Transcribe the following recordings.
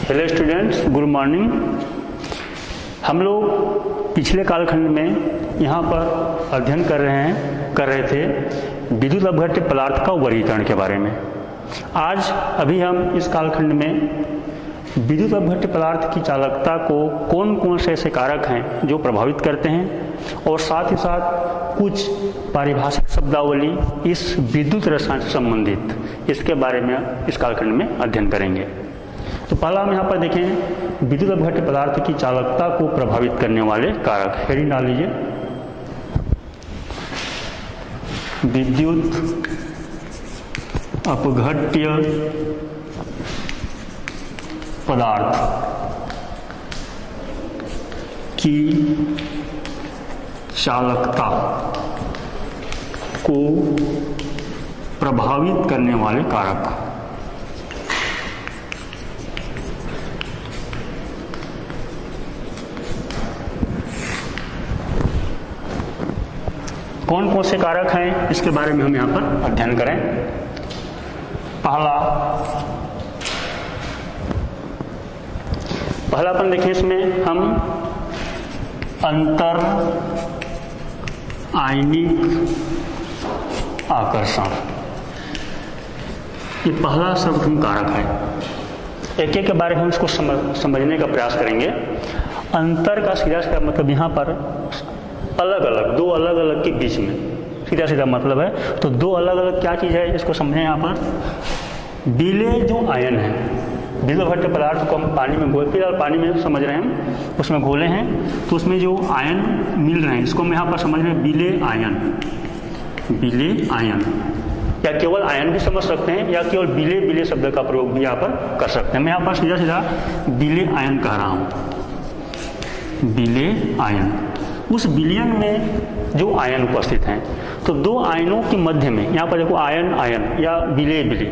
Hello students, good morning. हम लोग पिछले कालखंड में यहाँ पर अध्ययन कर रहे थे विद्युत अपघट्य पदार्थ का वर्गीकरण के बारे में। आज अभी हम इस कालखंड में विद्युत अपघट्य पदार्थ की चालकता को कौन कौन से ऐसे कारक हैं जो प्रभावित करते हैं, और साथ ही साथ कुछ पारिभाषिक शब्दावली इस विद्युत रसायन से संबंधित इसके बारे में इस कालखंड में अध्ययन करेंगे। तो पहला हम यहाँ पर देखें विद्युत अपघट्य पदार्थ की चालकता को प्रभावित करने वाले कारक। हेडिंग डाल लीजिए, विद्युत अपघट्य पदार्थ की चालकता को प्रभावित करने वाले कारक। कौन कौन से कारक हैं इसके बारे में हम यहाँ पर अध्ययन करें। पहला अपन देखें, इसमें हम अंतर आयनिक आकर्षण, ये पहला सर्वप्रथम कारक है। एक एक के बारे में हम इसको समझने का प्रयास करेंगे। अंतर का सीधा सीधा मतलब यहाँ पर अलग अलग, दो अलग अलग के बीच में सीधा सीधा मतलब है। तो दो अलग अलग क्या चीज़ है इसको समझें। यहाँ पर विलेय जो आयन है, विद्युत अपघट्य पदार्थ को हम पानी में घोल, फिलहाल पानी में समझ रहे हैं, उसमें घोले हैं तो उसमें जो आयन मिल रहे हैं इसको हम यहाँ पर समझ रहे हैं विलेय आयन। विलेय आयन या केवल आयन भी समझ सकते हैं या केवल विलेय विलेय शब्द का प्रयोग भी यहाँ पर कर सकते हैं। मैं यहाँ पर सीधा सीधा विलेय आयन कह रहा हूँ। विलेय आयन, उस विलयन में जो आयन उपस्थित हैं, तो दो आयनों के मध्य में यहाँ पर देखो आयन आयन या विलेय विलेय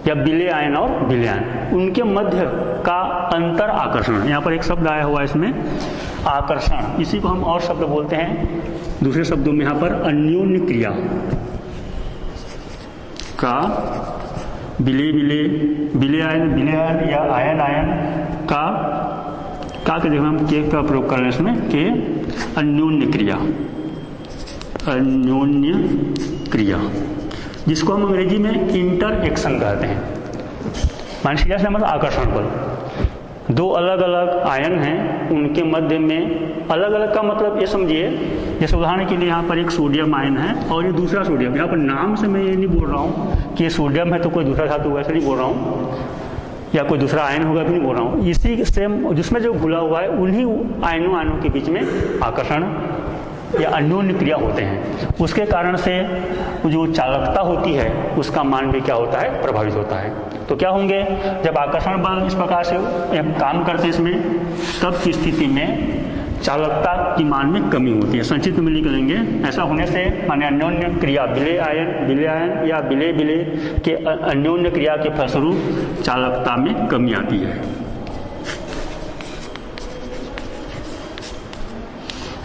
या विलेय आयन और विलेय आयन, उनके मध्य का अंतर आकर्षण। यहाँ पर एक शब्द आया हुआ है इसमें, आकर्षण। इसी को हम और शब्द बोलते हैं, दूसरे शब्दों में यहाँ पर अन्योन्य क्रिया का विलेय विलेय, विलेय आयन या आयन आयन का के देखो हम के का प्रयोग कर रहे हैं इसमें, के अन्योन्य क्रिया, अन्योन्य क्रिया, जिसको हम अंग्रेजी में इंटरएक्शन कहते हैं। मान सीधा से मतलब आकर्षण बल। दो अलग अलग आयन हैं, उनके मध्य में अलग अलग का मतलब ये समझिए, जैसे उदाहरण के लिए यहाँ पर एक सोडियम आयन है और ये दूसरा सोडियम। यहाँ पर नाम से मैं ये नहीं बोल रहा हूँ कि ये सोडियम है तो कोई दूसरा धातु, वैसे नहीं बोल रहा हूँ, या कोई दूसरा आयन होगा भी नहीं बोल रहा हूँ। इसी सेम जिसमें जो घुला हुआ है उन्हीं आयनों के बीच में आकर्षण या अन्योन्य क्रिया होते हैं। उसके कारण से जो चालकता होती है उसका मान भी क्या होता है, प्रभावित होता है। तो क्या होंगे, जब आकर्षण बल इस प्रकार से काम करते हैं इसमें, तब की स्थिति में चालकता की मान में कमी होती है। संक्षिप्त में लिख लेंगे, ऐसा होने से माने अन्योन्य क्रिया विलेय आयन या विलेय विलेय के अन्योन्य क्रिया के फलस्वरूप चालकता में कमी आती है।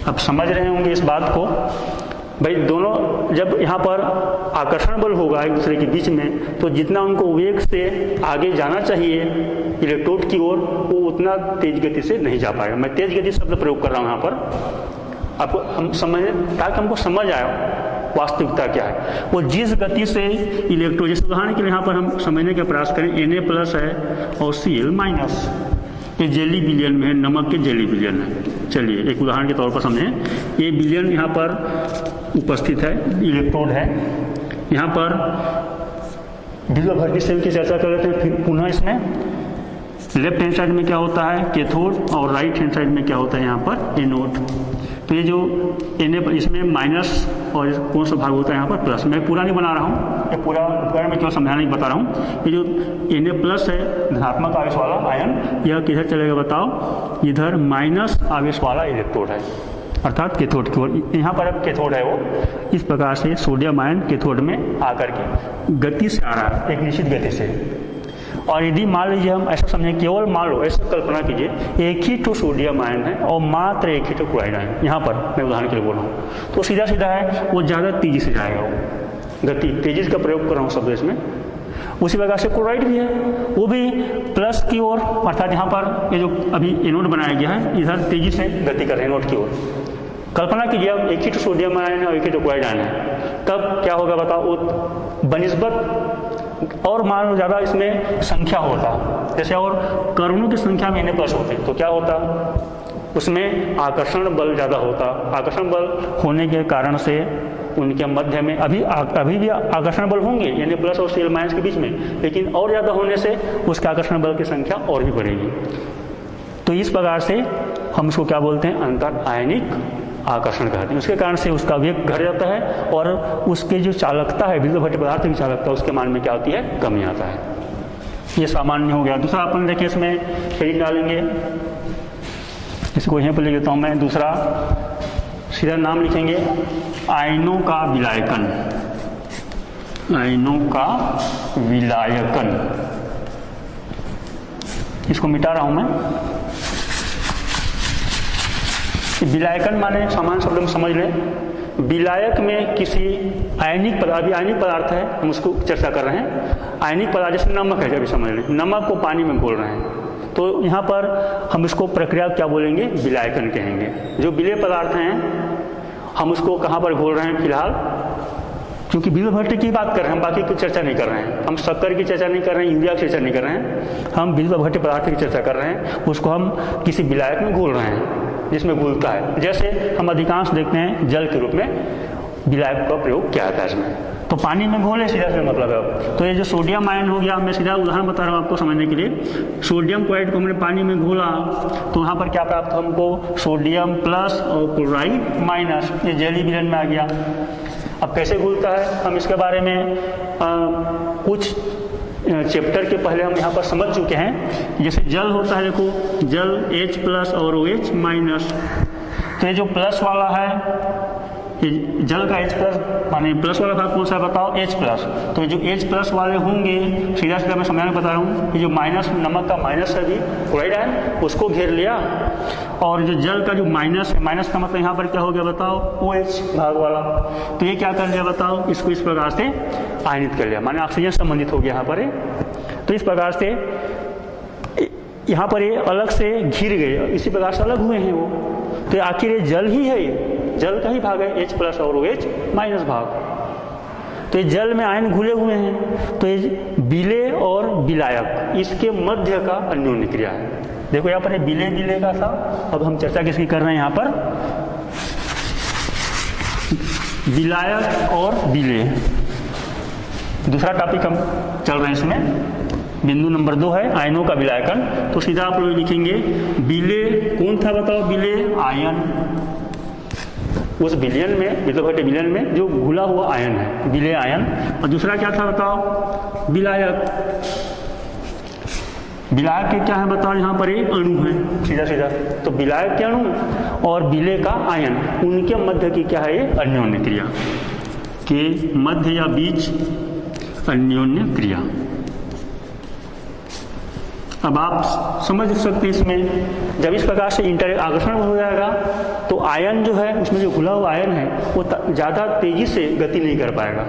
अब समझ रहे होंगे इस बात को भाई, दोनों जब यहाँ पर आकर्षण बल होगा एक दूसरे के बीच में, तो जितना उनको वेग से आगे जाना चाहिए इलेक्ट्रोड की ओर, वो उतना तेज गति से नहीं जा पाएगा। मैं तेज गति शब्द प्रयोग कर रहा हूँ यहाँ पर आपको हम समझ, ताकि हमको समझ आए वास्तविकता क्या है। वो जिस गति से इलेक्ट्रोड, जैसे उदाहरण के लिए यहाँ पर हम समझने का प्रयास करें, Na+ है और Cl-, ये जेली विलयन में है, नमक के जेली विलयन है। चलिए एक उदाहरण के तौर पर समझें। ये विलयन यहाँ पर उपस्थित है, इलेक्ट्रोड है। यहाँ पर विद्युत अपघट्य सेल की चर्चा कर लेते हैं फिर पुनः। इसमें लेफ्ट हैंड साइड में क्या होता है, कैथोड, और राइट हैंड साइड में क्या होता है यहाँ पर, एनोड। तो ये जो Na, इसमें माइनस और कौन सा भाग होता है यहाँ पर प्लस। मैं पूरा नहीं बना रहा हूँ, ये पूरा उपकरण में क्यों समझाने की बता रहा हूँ। ये जो Na+ है धनात्मक आवेश वाला आयन, यह किधर चलेगा बताओ, इधर माइनस आवेश वाला इलेक्ट्रोड है, अर्थात कैथोड की ओर। यहाँ पर अब कैथोड है वो, इस प्रकार से सोडियम आयन कैथोड में आकर के गति से आ रहा है, एक निश्चित गति से। और यदि मान लीजिए हम ऐसा समझें, केवल मान लो, ऐसा कल्पना कीजिए एक ही तो सोडियम आयन है और मात्र एक ही तो क्लोराइड आयन, यहाँ पर मैं उदाहरण के लिए बोल रहा हूँ, तो सीधा सीधा है वो ज़्यादा तेजी से जाएगा, वो गति तेजी का प्रयोग कर रहा हूँ शब्द इसमें। उसी प्रकार से क्लोराइड भी है, वो भी प्लस की ओर, अर्थात यहाँ पर ये जो अभी एनोड बनाया गया है इधर तेजी से गति कर रहे हैं एनोड की ओर। कल्पना कीजिए अब एक ही तो सोडियम आयन है और एक ही तो क्लोराइड आयन है, तब क्या होगा बताओ, वो बनिस्बत और मान लो ज़्यादा इसमें संख्या होता, जैसे और कणों की संख्या में प्लस होती तो क्या होता, उसमें आकर्षण बल ज़्यादा होता। आकर्षण बल होने के कारण से उनके मध्य में अभी भी आकर्षण बल होंगे यानी प्लस और Cl माइनस के बीच में, लेकिन और ज़्यादा होने से उसके आकर्षण बल की संख्या और भी बढ़ेगी। तो इस प्रकार से हम इसको क्या बोलते हैं, अंतर आयनिक आकर्षण कहते हैं। उसके कारण से उसका वेग घट जाता है और उसके जो चालकता है, विद्युत भट्टी पदार्थ की चालकता, उसके मान में क्या होती है, कमी आता है। ये सामान्य हो गया। दूसरा अपन देखिए इसमें हेडिंग डालेंगे, इसको यहीं पर लिख देता हूँ मैं। दूसरा सीधा नाम लिखेंगे आयनों का विलायकन। आयनों का विलायकन, इसको मिटा रहा हूं मैं। विलायकन माने सामान्य शब्द में समझ लें, विलायक में किसी आयनिक पदार्थ, अभी आयनिक पदार्थ है हम उसको चर्चा कर रहे हैं। आयनिक पदार्थ जैसे नमक है, अभी समझ लें नमक को पानी में घोल रहे हैं, तो यहाँ पर हम इसको प्रक्रिया क्या बोलेंगे, विलायकन कहेंगे। जो विलेय पदार्थ हैं हम उसको कहाँ पर घोल रहे हैं फिलहाल, क्योंकि विद्युत भट्टी की बात कर रहे हैं, हम बाकी की चर्चा नहीं कर रहे हैं। हम शक्कर की चर्चा नहीं कर रहे हैं, यूरिया की चर्चा नहीं कर रहे हैं, हम विद्युत भट्टी पदार्थ की चर्चा कर रहे हैं। उसको हम किसी विलायक में घोल रहे हैं जिसमें घुलता है। जैसे हम अधिकांश देखते हैं जल के रूप में विलायक का प्रयोग किया जाता है इसमें, तो पानी में घोले सीधा से मतलब है। तो ये जो सोडियम आयन हो गया, मैं सीधा उदाहरण बता रहा हूँ आपको समझने के लिए। सोडियम क्लोराइड को हमने पानी में घोला तो यहाँ पर क्या प्राप्त हमको, सोडियम प्लस और क्लोराइड माइनस, ये जलीय विलयन में आ गया। अब कैसे घुलता है हम इसके बारे में कुछ चैप्टर के पहले हम यहाँ पर समझ चुके हैं। जैसे जल होता है, देखो जल H प्लस और OH माइनस, तो ये जो प्लस वाला है ये जल का H प्लस माने प्लस वाला भाग कौन सा बताओ, H प्लस। तो जो H प्लस वाले होंगे सीधा सीधा मैं समझाने बता रहा हूँ, ये जो माइनस नमक का माइनस है भी क्लोराइड है उसको घेर लिया, और जो जल का जो माइनस है, माइनस का मतलब यहाँ पर क्या हो गया बताओ, OH भाग वाला, तो ये क्या कर लिया बताओ, इसको इस प्रकार से आयनित कर लिया, माने ऑक्सीजन संबंधित हो गया यहाँ पर। तो इस प्रकार से यहाँ पर ये अलग से घिर गए, इसी प्रकार से अलग हुए हैं वो। तो आखिर ये जल ही है, ये जल का ही भाग है, H प्लस और OH माइनस भाग। तो ये जल में आयन घुले हुए हैं, तो ये विलेय और विलायक इसके मध्य का अन्योन्य क्रिया है। देखो यहाँ पर ये विलेय विलेय का था, अब हम चर्चा किसकी कर रहे हैं यहाँ पर, विलायक और विलेय। दूसरा टॉपिक हम चल रहे हैं इसमें, बिंदु नंबर 2 है आयनों का विलायकन। तो सीधा आप लोग लिखेंगे विलेय कौन था बताओ, विलेय आयन, उस विलयन में विद्युत भट्टी विलयन में जो घुला हुआ आयन है विलेय आयन। और दूसरा क्या था बताओ, विलायक। विलायक के क्या है बताओ, यहाँ पर एक अणु है सीधा सीधा, तो विलायक के अणु और विलेय का आयन, उनके मध्य की क्या है, ये अन्योन्य क्रिया के मध्य या बीच अन्योन्य क्रिया। अब आप समझ सकते हैं इसमें, जब इस प्रकार से आकर्षण हो जाएगा तो आयन जो है उसमें जो घुला हुआ आयन है वो ज़्यादा तेजी से गति नहीं कर पाएगा।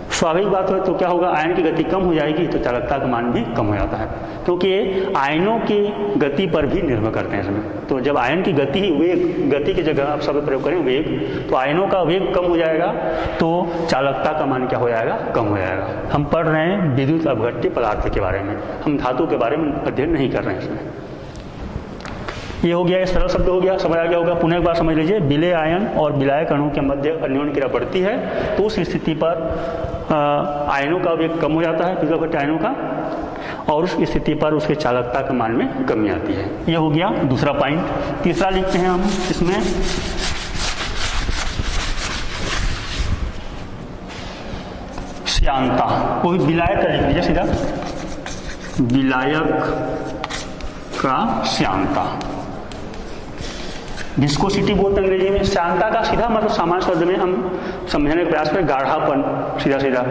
स्वाभाविक बात है, तो क्या होगा, आयन की गति कम हो जाएगी तो चालकता का मान भी कम हो जाता है, क्योंकि ये आयनों की गति पर भी निर्भर करते हैं इसमें। तो जब आयन की गति ही वेग, गति की जगह आप शब्द प्रयोग करें वेग, तो आयनों का वेग कम हो जाएगा तो चालकता का मान क्या हो जाएगा, कम हो जाएगा। हम पढ़ रहे हैं विद्युत अपघट्य पदार्थ के बारे में, हम धातु के बारे में अध्ययन नहीं कर रहे हैं इसमें। ये हो गया, ये सरल शब्द हो गया, समझ आ गया होगा। पुनः एक बार समझ लीजिए, विलेय आयन और विलायक अणु के मध्य अन्योन्य क्रिया बढ़ती है तो उस स्थिति पर आयनों का वेग कम हो जाता है, विद्युत भट्टी आयनों का, और उस स्थिति पर उसके चालकता के मान में कमी आती है। ये हो गया दूसरा पॉइंट। तीसरा लिखते हैं हम इसमें, श्यानता, कोई विलायक का लिख लीजिए सीधा, विलायक का श्यानता। विस्कोसिटी बोलते हैं अंग्रेजी में। श्यानता का सीधा मतलब सामान्य शब्द में हम समझने का प्रयास करें, गाढ़ापन, सीधा सीधा।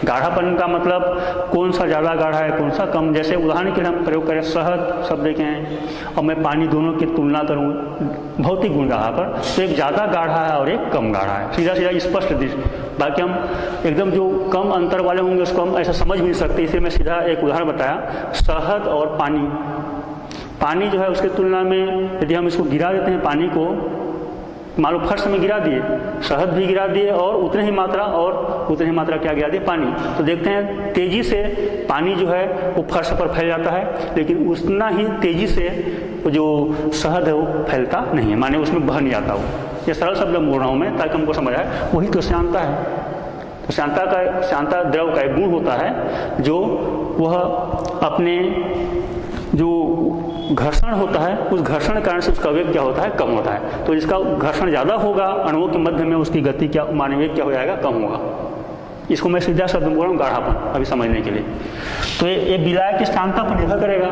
गाढ़ापन का मतलब कौन सा ज़्यादा गाढ़ा है, कौन सा कम। जैसे उदाहरण के लिए हम प्रयोग करें, शहद शब्द देखे हैं और मैं पानी, दोनों की तुलना करूँ भौतिक गुण गाढ़ा पर, तो एक ज़्यादा गाढ़ा है और एक कम गाढ़ा है, सीधा सीधा स्पष्ट दृष्टि। बाकी हम एकदम जो कम अंतर वाले होंगे उसको हम ऐसा समझ भी नहीं सकते, इसलिए मैं सीधा एक उदाहरण बताया। शहद और पानी, पानी जो है उसकी तुलना में यदि हम इसको गिरा देते हैं, पानी को मान लो फर्श में गिरा दिए, शहद भी गिरा दिए और उतनी ही मात्रा क्या गिरा दिए, पानी, तो देखते हैं तेजी से पानी जो है वो फर्श पर फैल जाता है, लेकिन उतना ही तेजी से जो शहद है वो फैलता नहीं है, माने उसमें बह नहीं आता वो। ये सरल शब्द बोल रहा हूँ मैं ताकि हमको समझ आए। वही तो श्यानता है। तो श्यानता द्रव का एक गुण होता है जो वह अपने जो घर्षण होता है उस घर्षण के कारण से उसका वेग क्या होता है, कम होता है। तो जिसका घर्षण ज़्यादा होगा अणुओं के मध्य में, उसकी गति क्या, माने वेग क्या हो जाएगा, कम होगा। इसको मैं सीधा शब्द बोल रहा हूँ, गाढ़ापन, अभी समझने के लिए। तो ये विलायक की श्यानता पर निर्भर करेगा।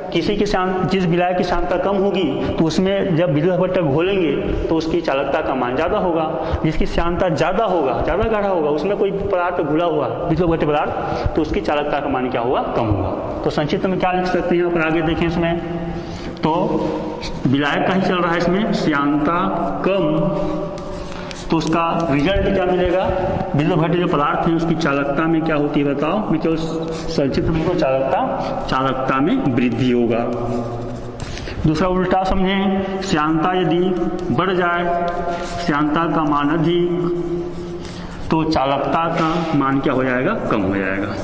किसी की जिस विलायक की श्यानता कम होगी तो उसमें जब विद्युत अपवर्तक घोलेंगे तो उसकी चालकता का मान ज़्यादा होगा। जिसकी श्यानता ज़्यादा होगा, ज़्यादा गाढ़ा होगा, उसमें कोई पदार्थ घुला हुआ विद्युत अपवर्तक पदार्थ, तो उसकी चालकता का मान क्या होगा, कम होगा। तो संक्षिप्त में क्या लिख सकते हैं, यहाँ पर आगे देखें इसमें, तो विलायक का ही चल रहा है इसमें, श्यानता कम, तो उसका रिजल्ट क्या मिलेगा, विद्युत अपवर्तक जो पदार्थ है उसकी चालकता में क्या होती है बताओ। मैं केवल संक्षिप्त में को चालकता में वृद्धि होगा। दूसरा उल्टा समझें, श्यानता यदि बढ़ जाए, श्यानता का मान अधिक, तो चालकता का मान क्या हो जाएगा, कम हो जाएगा।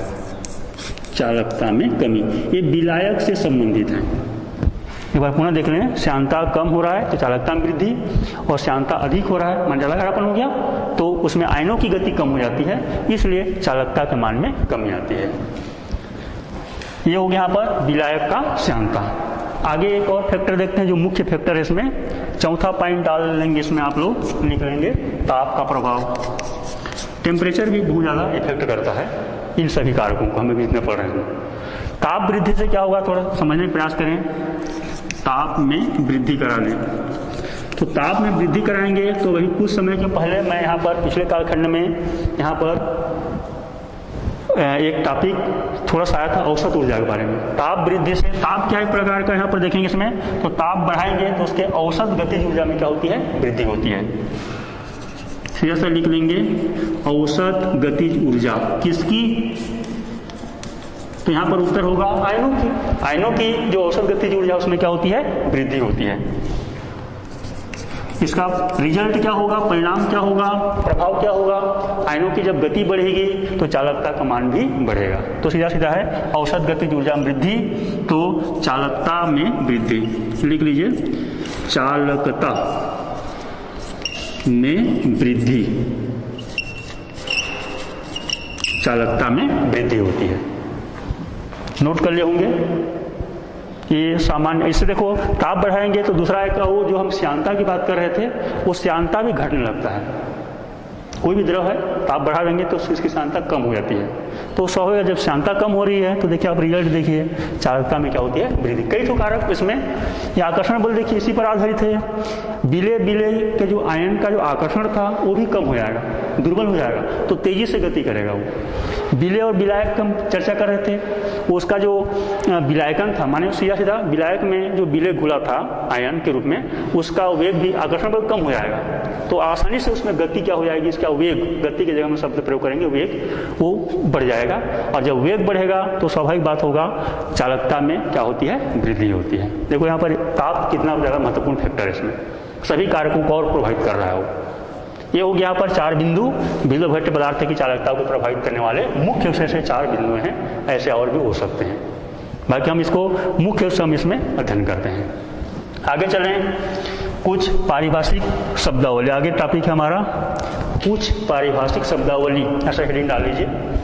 चालकता में कमी, ये विलायक से संबंधित है। एक बार पुनः देख लें, श्यानता कम हो रहा है तो चालकता में वृद्धि, और श्यानता अधिक हो रहा है, मान ज़्यादा गाढ़ापन हो गया, तो उसमें आयनों की गति कम हो जाती है, इसलिए चालकता के मान में कमी आती है। ये हो गया यहाँ पर विलायक का श्यानता। आगे एक और फैक्टर देखते हैं जो मुख्य फैक्टर है इसमें, चौथा पॉइंट डाल लेंगे इसमें, आप लोग लिख लेंगे, ताप का प्रभाव। टेम्परेचर भी बहुत ज़्यादा इफेक्ट करता है इन सभी कारकों को, हमें भी इतने पढ़ रहे हैं। ताप वृद्धि से क्या होगा, थोड़ा समझने का प्रयास करें। ताप में वृद्धि करा लें, तो ताप में वृद्धि कराएंगे तो वही कुछ समय के पहले मैं यहाँ पर पिछले कालखंड में यहाँ पर एक टॉपिक थोड़ा सा आया था, औसत ऊर्जा के बारे में। ताप वृद्धि से, ताप क्या एक प्रकार का यहाँ पर देखेंगे इसमें, तो ताप बढ़ाएंगे तो उसके औसत गतिज ऊर्जा में क्या होती है, वृद्धि होती है। सीधा सा लिख लेंगे, औसत गतिज ऊर्जा किसकी, तो यहाँ पर उत्तर होगा आयनों की। आयनों की जो औसत गतिज ऊर्जा उसमें क्या होती है, वृद्धि होती है। इसका रिजल्ट क्या होगा, परिणाम क्या होगा, प्रभाव क्या होगा, आयनों की जब गति बढ़ेगी तो चालकता का मान भी बढ़ेगा। तो सीधा सीधा है, औसत गतिज ऊर्जा में वृद्धि तो चालकता में वृद्धि। लिख लीजिए, चालकता में वृद्धि, चालकता में वृद्धि होती है। नोट कर लिए होंगे ये सामान्य। इससे देखो, ताप बढ़ाएंगे तो दूसरा एक वो जो हम श्यानता की बात कर रहे थे, वो श्यानता भी घटने लगता है। कोई भी द्रव है, ताप बढ़ा देंगे तो उसकी श्यानता कम हो जाती है। तो स्वाभाविक जब श्यानता कम हो रही है तो देखिए आप रिजल्ट देखिए, चालकता में क्या होती है, वृद्धि। कई तो कारक इसमें, ये आकर्षण बल देखिए इसी पर आधारित है। बिले के जो आयन का जो आकर्षण था वो भी कम हो जाएगा, दुर्बल हो जाएगा, तो तेजी से गति करेगा वो। बिले और विलायक हम चर्चा कर रहे थे, वो उसका जो विलायकन था, माने सीधा सीधा विलायक में जो बिले घुला था आयन के रूप में, उसका वेग भी, आकर्षण बल कम हो जाएगा, तो आसानी से उसमें गति क्या हो जाएगी, इसका वेग, गति की जगह में शब्द प्रयोग करेंगे वेग, वो बढ़ जाएगा। और जब वेग बढ़ेगा तो स्वाभाविक बात होगा, चालकता में क्या होती है, वृद्धि होती है। देखो यहाँ पर ताप कितना ज़्यादा महत्वपूर्ण फैक्टर है, इसमें सभी कारकों को और प्रभावित कर रहा है वो। ये हो गया यहाँ पर 4 बिंदु विद्युत अपवर्तक पदार्थ की चालकता को प्रभावित करने वाले मुख्य रूप से 4 बिंदु हैं, ऐसे और भी हो सकते हैं। बाकी हम इसको मुख्य रूप से हम इसमें अध्ययन करते हैं। आगे चलें, कुछ पारिभाषिक शब्दावली। आगे टॉपिक है हमारा कुछ पारिभाषिक शब्दावली, ऐसा हेडिंग डाल लीजिए।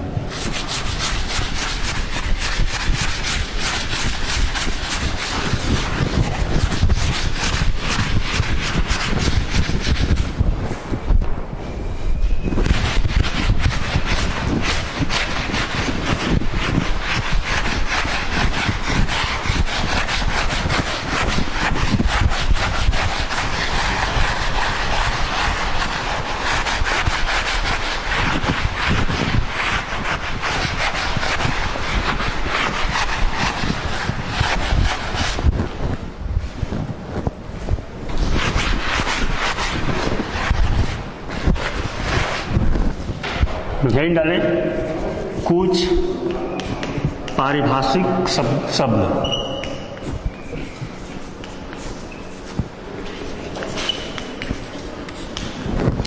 हेडिंग डालें कुछ पारिभाषिक शब्द।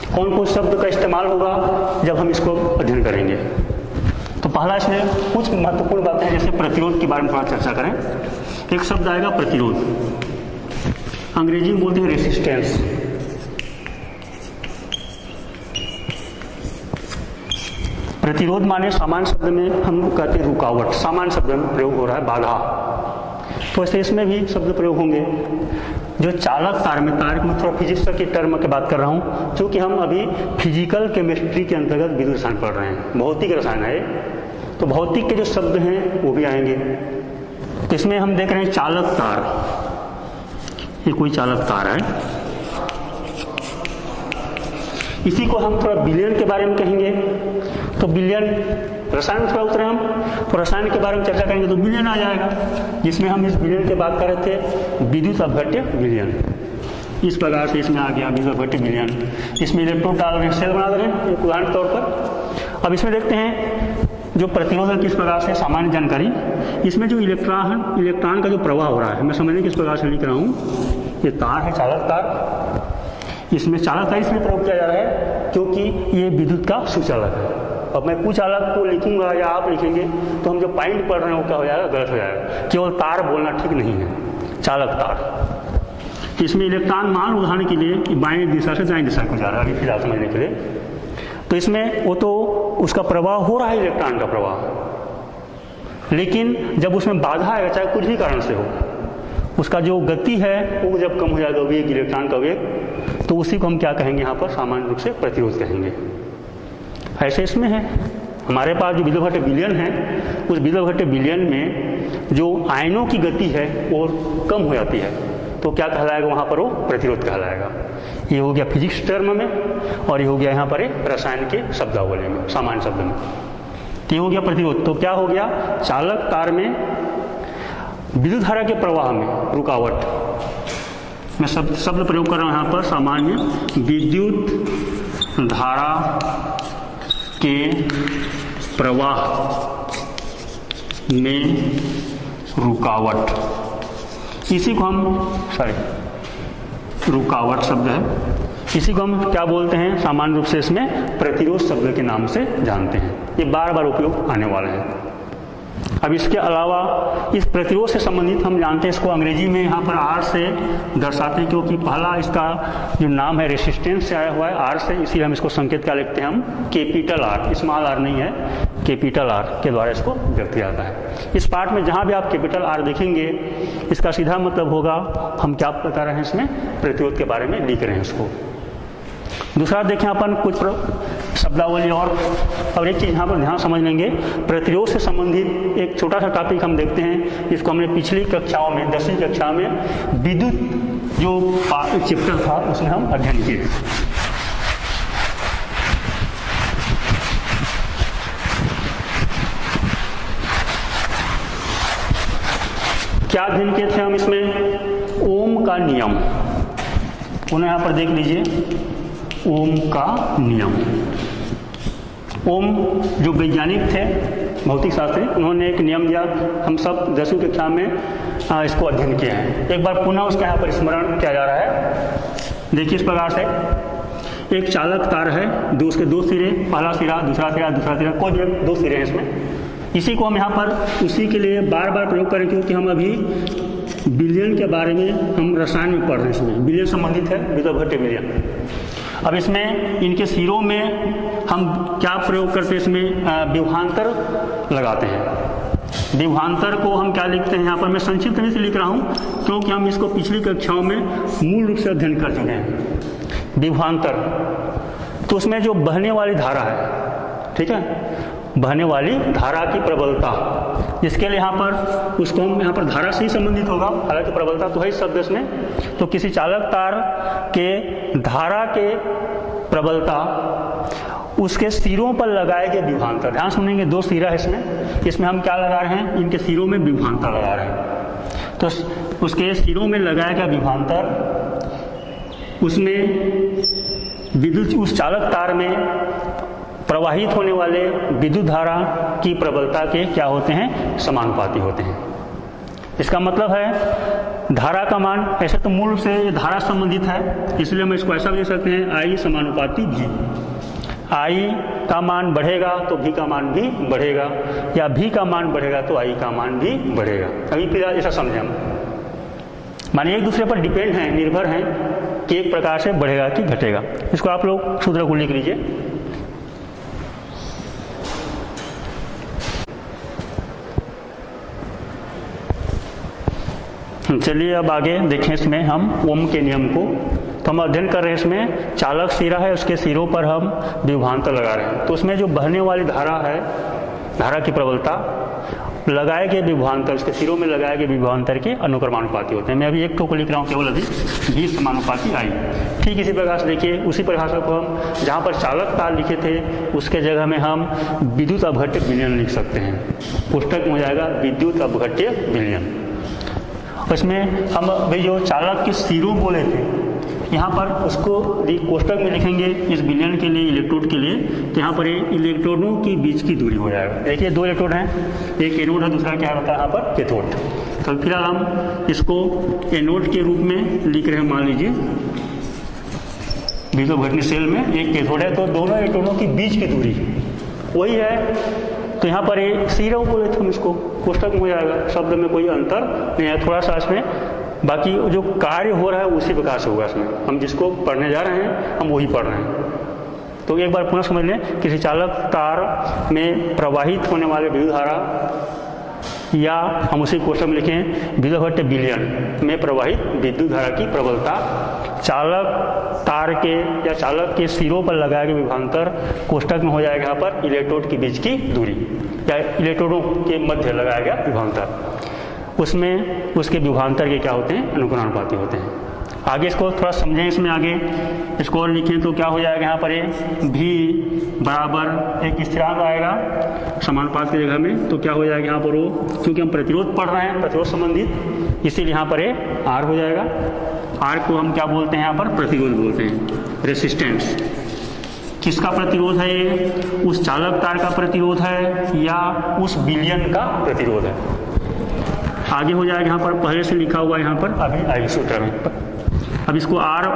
कौन कौन शब्द का इस्तेमाल होगा जब हम इसको अध्ययन करेंगे। तो पहला इसमें कुछ महत्वपूर्ण बातें हैं, जैसे प्रतिरोध के बारे में थोड़ा चर्चा करें। एक शब्द आएगा प्रतिरोध, अंग्रेजी में बोलते हैं रेसिस्टेंस। प्रतिरोध माने सामान्य शब्द में हम कहते हैं रुकावट, सामान्य शब्द में प्रयोग हो रहा है बाधा। तो ऐसे इसमें भी शब्द प्रयोग होंगे। जो चालक तार में, तार में थोड़ा फिजिक्स की टर्म की बात कर रहा हूँ, क्योंकि हम अभी फिजिकल केमिस्ट्री के अंतर्गत विद्युत रसायन पढ़ रहे हैं, भौतिक रसायन है, तो भौतिक के जो शब्द हैं वो भी आएंगे। तो इसमें हम देख रहे हैं चालक तार, ये कोई चालक तार है, इसी को हम थोड़ा विलयन के बारे में कहेंगे। तो विलयन रसायन थोड़ा उतरे हम, तो रसायन के बारे में चर्चा करेंगे तो विलयन आ जाएगा, जिसमें हम इस विलयन की बात कर रहे थे विद्युत अपघट्य विलयन। इस प्रकार से इसमें आ गया विद्युत अपघट्य विलयन। इसमें इलेक्ट्रोड डाल रहे हैं, सेल बना रहे हैं, एक उदाहरण के तौर पर। अब इसमें देखते हैं जो प्रतिरोध है किस प्रकार से, सामान्य जानकारी। इसमें जो इलेक्ट्रॉन का जो प्रवाह हो रहा है, मैं समझने किस प्रकार से लिख रहा हूँ। ये तार है, चालक तार, इसमें चालक तार इसलिए प्रयोग किया जा रहा है क्योंकि ये विद्युत का सुचालक है। अब मैं कुचालक को लिखूंगा या आप लिखेंगे तो हम जो पॉइंट पढ़ रहे हैं वो क्या हो जाएगा, गलत हो जाएगा। केवल तार बोलना ठीक नहीं है, चालक तार। इसमें इलेक्ट्रॉन मान उदाहरण के लिए बाएं दिशा से दाएं दिशा को जा रहा है, अभी फिलहाल समझने के लिए। तो इसमें वो तो उसका प्रवाह हो रहा है, इलेक्ट्रॉन का प्रवाह, लेकिन जब उसमें बाधा आएगा, चाहे कुछ भी कारण से हो, उसका जो गति है वो जब कम हो जाएगा, वेग, इलेक्ट्रॉन का वेग, तो उसी को हम क्या कहेंगे यहाँ पर, सामान्य रूप से प्रतिरोध कहेंगे। ऐसे इसमें है हमारे पास जो विद्युत अपघट्य विलयन है, उस विद्युत अपघट्य विलयन में जो आयनों की गति है वो कम हो जाती है, तो क्या कहलाएगा वहाँ पर, वो प्रतिरोध कहलाएगा। ये हो गया फिजिक्स टर्म में, और ये हो गया यहाँ पर रसायन के शब्दावली में, सामान्य शब्द में। तो ये हो गया प्रतिरोध। तो क्या हो गया, चालक तार में विद्युत धारा के प्रवाह में रुकावट। मैं शब्द प्रयोग कर रहा हूँ यहाँ पर, सामान्य विद्युत धारा के प्रवाह में रुकावट, इसी को हम रुकावट शब्द है, इसी को हम क्या बोलते हैं, सामान्य रूप से इसमें प्रतिरोध शब्द के नाम से जानते हैं। ये बार बार उपयोग आने वाले हैं। अब इसके अलावा इस प्रतिरोध से संबंधित हम जानते हैं, इसको अंग्रेजी में यहाँ पर आर से दर्शाते हैं, क्योंकि पहला इसका जो नाम है रेसिस्टेंस से आया हुआ है, आर से, इसीलिए हम इसको संकेत क्या लिखते हैं, हम कैपिटल आर, स्मॉल आर नहीं है, कैपिटल आर के द्वारा इसको व्यक्त किया जाता है। इस पार्ट में जहाँ भी आप कैपिटल आर देखेंगे, इसका सीधा मतलब होगा हम क्या बता रहे हैं, इसमें प्रतिरोध के बारे में लिख रहे हैं इसको। दूसरा देखें अपन कुछ शब्दावली और एक चीज़ यहाँ पर ध्यान समझ लेंगे, प्रतिरोध से संबंधित एक छोटा सा टॉपिक हम देखते हैं, जिसको हमने पिछली कक्षाओं में, 10वीं कक्षा में विद्युत जो चैप्टर था उसमें हम अध्ययन किए। क्या अध्ययन किए थे हम इसमें, ओम का नियम। उन्हें यहाँ पर देख लीजिए, ओम का नियम। ओम जो वैज्ञानिक थे, भौतिक शास्त्री, उन्होंने एक नियम दिया, हम सब 10वीं कक्षा में इसको अध्ययन किया है। एक बार पुनः उसका यहाँ पर स्मरण किया जा रहा है। देखिए इस प्रकार से एक चालक तार है, उसके दो सिरे, पहला सिरा, दूसरा सिरा, दूसरा सिरा, कोई भी दो सिरे हैं इसमें। इसी को हम यहाँ पर उसी के लिए बार बार प्रयोग करें, क्योंकि हम अभी विलयन के बारे में हम रसायन में पढ़ रहे हैं। इसमें विलयन संबंधित है, विद्युत अपघट्य विलयन। अब इसमें इनके सिरों में हम क्या प्रयोग करते हैं, इसमें विभवांतर लगाते हैं। विभवांतर को हम क्या लिखते हैं, यहाँ पर मैं संक्षिप्त में से लिख रहा हूँ, क्योंकि हम इसको पिछली कक्षाओं में मूल रूप से अध्ययन कर चुके हैं। विभवांतर तो उसमें जो बहने वाली धारा है, ठीक है, बहने वाली धारा की प्रबलता, जिसके लिए यहाँ पर उसको हम यहाँ पर धारा से ही संबंधित होगा, हालांकि प्रबलता तो है इस शब्द इसमें। तो किसी चालक तार के धारा के प्रबलता, उसके सिरों पर लगाए गए विभवांतर, ध्यान सुनेंगे, दो सिरा है इसमें हम क्या लगा रहे हैं, इनके सिरों में विभवांतर लगा रहे हैं। तो उसके सिरों में लगाया गया विभवांतर, उसमें विद्युत, उस चालक तार में प्रवाहित होने वाले विद्युत धारा की प्रबलता के क्या होते हैं, समानुपाती होते हैं। इसका मतलब है धारा का मान, ऐसे तो मूल से ये धारा संबंधित है, इसलिए हम इसको ऐसा भी लिख सकते हैं I समानुपाती V। I का मान बढ़ेगा तो V का मान भी बढ़ेगा, या V का मान बढ़ेगा तो I का मान भी बढ़ेगा। अभी फिलहाल ऐसा समझें हम, माने एक दूसरे पर डिपेंड हैं, निर्भर हैं कि एक प्रकार से बढ़ेगा कि घटेगा। इसको आप लोग सूत्र को लिख लीजिए। चलिए अब आगे देखें इसमें हम ओम के नियम को। तो हम अध्ययन कर रहे हैं, इसमें चालक सिरा है, उसके सिरों पर हम विभवांतर लगा रहे हैं। तो उसमें जो बहने वाली धारा है, धारा की प्रबलता लगाए गए विभवांतर, उसके सिरों में लगाए गए विभवांतर के अनुक्रमानुपाती होते हैं। मैं अभी एक को लिख रहा हूँ केवल अभी, V समानुपाती I। ठीक इसी प्रकार से देखिए, उसी परिभाषा को हम जहाँ पर चालक तार लिखे थे उसके जगह में हम विद्युत अपघट्य विलयन लिख सकते हैं। पुस्तक में हो जाएगा विद्युत अपघट्य विलयन। इसमें हम भाई जो चालक के सिरों बोले थे, यहाँ पर उसको कोष्टक में लिखेंगे इस विलयन के लिए, इलेक्ट्रोड के लिए। तो यहाँ पर ये इलेक्ट्रोडों के बीच की दूरी हो जाएगा। देखिए दो इलेक्ट्रोड हैं, एक एनोड है, दूसरा क्या होता है यहाँ पर कैथोड। तो फिलहाल हम इसको एनोड के रूप में लिख रहे हैं। मान लीजिए विद्युत अपघटनी सेल में एक कैथोड है, तो दोनों इलेक्ट्रोडों के बीच की दूरी वही है। तो यहाँ पर ये सिरों बोले थे हम, इसको कोष्टक में हो जाएगा, शब्द में कोई अंतर नहीं है, थोड़ा सा इसमें बाकी जो कार्य हो रहा है उसी प्रकार से होगा। इसमें हम जिसको पढ़ने जा रहे हैं हम वही पढ़ रहे हैं। तो एक बार पुनः समझ लें, किसी चालक तार में प्रवाहित होने वाले विद्युत धारा, या हम उसी कोष्टक में लिखें विद्युत अपघट्य विलयन में प्रवाहित विद्युत धारा की प्रबलता चालक तार के या चालक के सिरों पर लगाए गए विभवांतर, कोष्टक में हो जाएगा यहाँ पर इलेक्ट्रोड के बीच की दूरी, या इलेक्ट्रोडों के मध्य लगाया गया विभवांतर, उसमें उसके विभवांतर के क्या होते हैं, अनुक्रमानुपाती होते हैं। आगे इसको थोड़ा समझें, इसमें आगे इसको और लिखें तो क्या हो जाएगा यहाँ पर, V बराबर एक स्थिरांक आएगा समानुपात की जगह में, तो क्या हो जाएगा यहाँ पर वो, क्योंकि हम प्रतिरोध पढ़ रहे हैं, प्रतिरोध संबंधित, इसीलिए यहाँ पर R हो जाएगा। R को हम क्या बोलते हैं यहाँ पर, प्रतिरोध बोलते हैं, रेसिस्टेंस। किसका प्रतिरोध है ये, उस चालक तार का प्रतिरोध है या उस विलयन का प्रतिरोध है। आगे हो जाएगा यहाँ पर, पहले से लिखा हुआ है यहाँ पर अभी I सूत्र में। अब इसको R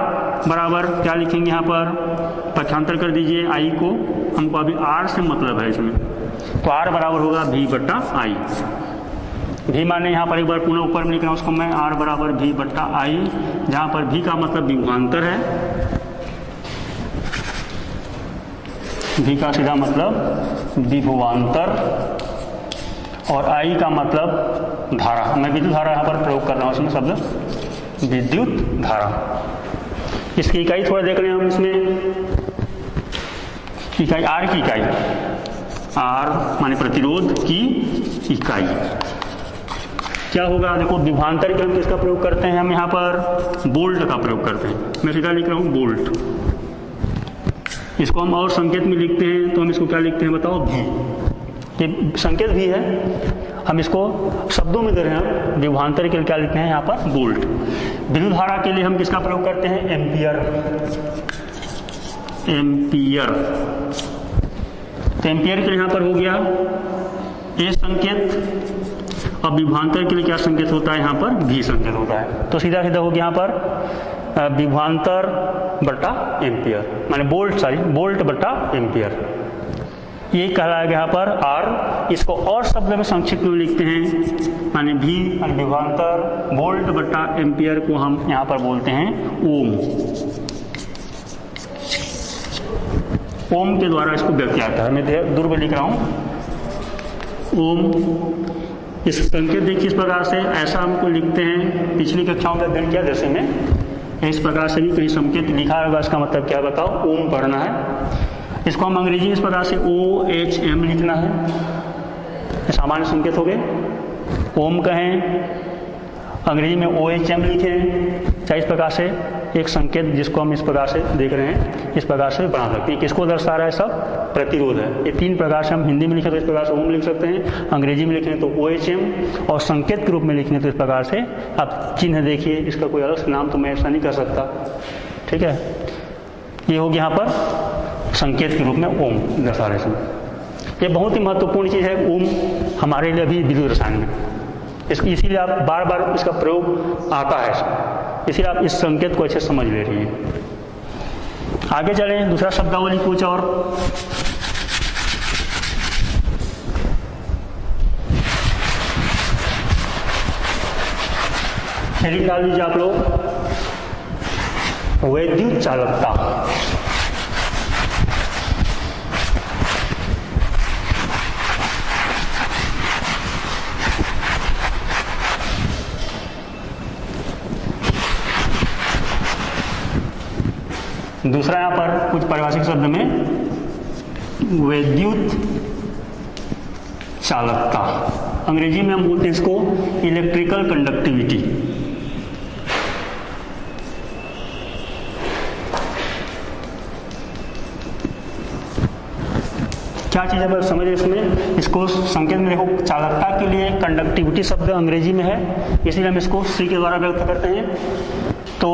बराबर क्या लिखेंगे यहाँ पर, पक्षांतर कर दीजिए I को, हमको अभी R से मतलब है इसमें, तो R बराबर होगा V बट्टा I। V माने यहाँ पर एक बार पुनः ऊपर में लिख रहा हूँ उसको मैं, R बराबर V बट्टा I, जहाँ पर V का मतलब विभवांतर है, V का सीधा मतलब विभवांतर, और I का मतलब धारा। मैं विद्युत धारा यहाँ पर प्रयोग कर रहा हूँ इसमें शब्द विद्युत धारा। इसकी इकाई थोड़ा देख रहे हैं हम, इसमें इकाई R की इकाई, R माने प्रतिरोध की इकाई क्या होगा, देखो विभवांतर के हम किसका प्रयोग करते हैं, हम यहाँ पर वोल्ट का प्रयोग करते हैं। मैं सीधा लिख रहा हूँ वोल्ट। इसको हम और संकेत में लिखते हैं, तो हम इसको क्या लिखते हैं बताओ, V। ये संकेत भी है, हम इसको शब्दों में दे रहे हैं। विभवांतर के लिए क्या लिखते हैं यहाँ पर, वोल्ट। विद्युत धारा के लिए हम किसका प्रयोग करते हैं, एम्पियर। एम्पियर, तो एम्पियर के लिए यहाँ पर हो गया ए संकेत, और विभवांतर के लिए क्या संकेत होता है यहाँ पर, V संकेत होता है। तो सीधा सीधा हो गया यहाँ पर विभवांतर बटा एम्पियर, माने वोल्ट बटा एम्पियर, ये कहलाएगा यहाँ पर R। इसको और शब्द में संक्षिप्त में लिखते हैं, माने V विभवांतर वोल्ट बटा एम्पियर को हम यहाँ पर बोलते हैं ओम। ओम के द्वारा इसको व्यक्त किया जाता है। मैं दूर में लिख रहा हूँ ओम। इस संकेत देखिए इस प्रकार से, ऐसा हमको लिखते हैं, पिछली कक्षाओं का अध्ययन किया जैसे में इस प्रकार से भी कहीं संकेत लिखा होगा, इसका मतलब क्या बताओ, ओम पढ़ना है। इसको हम अंग्रेजी इस प्रकार से OHM लिखना है, सामान्य संकेत हो गए। ओम कहें, अंग्रेजी में OHM लिखें, चाहे इस प्रकार से एक संकेत जिसको हम इस प्रकार से देख रहे हैं, इस प्रकार से बना सकते हैं। किसको दर्शा रहा है, सब प्रतिरोध है। ये तीन प्रकार से हम हिंदी में लिखें तो इस प्रकार से ओम लिख सकते हैं, अंग्रेजी में लिखें तो OHM, और संकेत के रूप में लिखें तो इस प्रकार से। आप चिन्ह देखिए, इसका कोई अलग नाम तो मैं ऐसा नहीं कर सकता, ठीक है। ये हो गया यहाँ पर संकेत के रूप में ओम दर्शा रहे हैं। ये बहुत ही महत्वपूर्ण चीज़ है ओम हमारे लिए अभी विद्युत रसायन में, इसीलिए आप बार बार इसका प्रयोग आता है, इसीलिए आप इस संकेत को अच्छे समझ ले रही हैं। आगे चलें, दूसरा शब्दावली कुछ और। हेडिंग डाल दीजिए आप लोग, वैद्युत चालकता। दूसरा यहां पर कुछ पारिभाषिक शब्द में वैद्युत चालकता, अंग्रेजी में हम बोलते हैं इसको इलेक्ट्रिकल कंडक्टिविटी। क्या चीज़ है समझ इसमें, इसको संकेत में देखो, चालकता के लिए कंडक्टिविटी शब्द अंग्रेजी में है, इसलिए हम इसको सी के द्वारा व्यक्त करते हैं। तो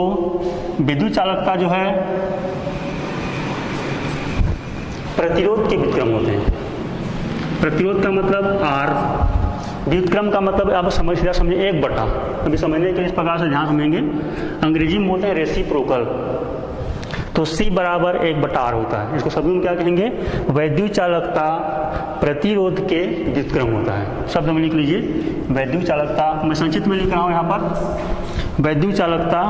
विद्युत चालकता जो है प्रतिरोध के व्युत्क्रम होते हैं। प्रतिरोध का मतलब आर, व्युत्क्रम का मतलब आप समझे एक बटा, अभी समझने के लिए इस प्रकार से ध्यान समझेंगे, अंग्रेजी में बोलते हैं रेसिप्रोकल। तो C बराबर 1/R होता है। इसको शब्द में क्या कहेंगे, वैद्युत चालकता प्रतिरोध के व्युत्क्रम होता है। शब्द में लिख लीजिए वैद्युत चालकता, मैं संक्षिप्त में लिख रहा हूं यहां पर, वैद्युत चालकता